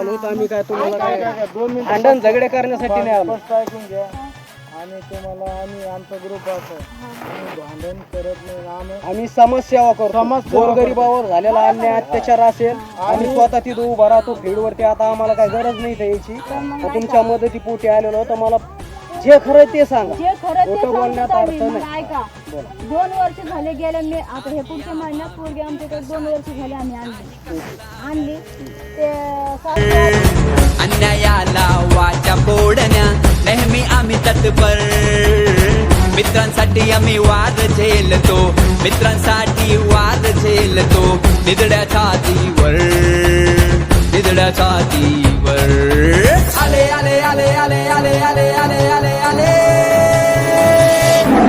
म्हणून आम्ही काय तुम्हाला काय 2 मिनिट भांडण झगडे करण्यासाठी नाही आलो. स्पष्ट ऐकून घ्या. आणि तुम्हाला आम्ही आमचा ग्रुप असं भांडण करत नाही. आम्ही समाजसेवा करतो. गोरगरिबावर झालेला अन्याय अत्याचार असेल आम्ही स्वतः तिथं उभा राहतो फील्डवरती. आता आम्हाला काय गरज नाही यायची. तुमच्या मदतीपोटी आलेलो तर मला जे खरं ते सांगा. जे खरं ते खोटं बोलण्यात सांगतो अर्थ आम्ही. नाही. ऐका 2 वर्ष झाले गेले. मी आता हे पुढच्या महिन्यात पोरगी आमच्याकडे 2 वर्ष झाले आम्ही आणली ते अन्यायाला वाचा फोडण्या नेहमी आम्ही तत्पर. मित्रांसाठी आम्ही वाद झेलतो. मित्रांसाठी वाद झेलतो. निधड्या छातीवर निधड्या छातीवर. आले आले आले आले आले आले आले आले आले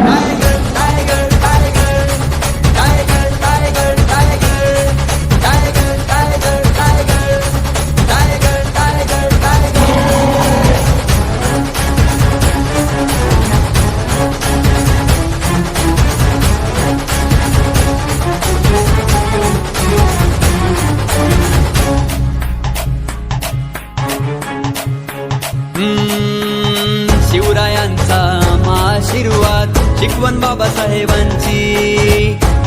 tiger tiger tiger tiger tiger tiger tiger tiger tiger tiger tiger tiger. शिवरायांचा आशीर्वाद शिकवण बाबासाहेबांची.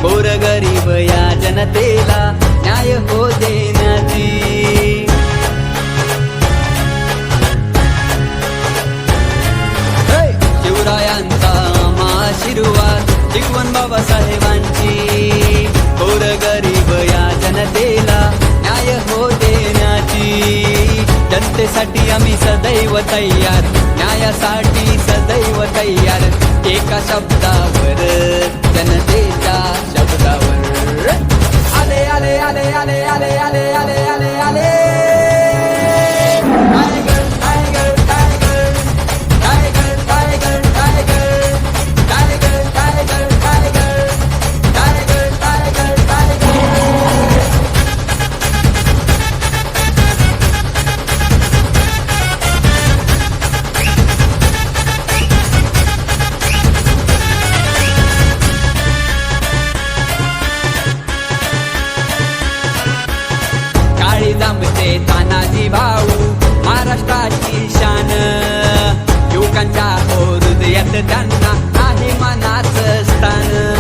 गोरगरीब या जनतेला न्याय हो देण्याची. शिवरायांचा आशीर्वाद शिकवण बाबासाहेबांची. गोरगरीब या जनतेला न्याय हो देण्याची. जनतेसाठी आम्ही सदैव तयार. न्यायासाठी सदैव तयार. एका शब्दावर जनतेच्या शब्दावर. आले आले आले आले आले आले आले आले आले tiger tiger tiger tiger tiger tiger tiger tiger tiger tiger tiger tiger. काळी जमते तानाजी भाऊ महाराष्ट्राची शान. युवकांच्या हृदयात त्यांना आहे मनाचं स्थान.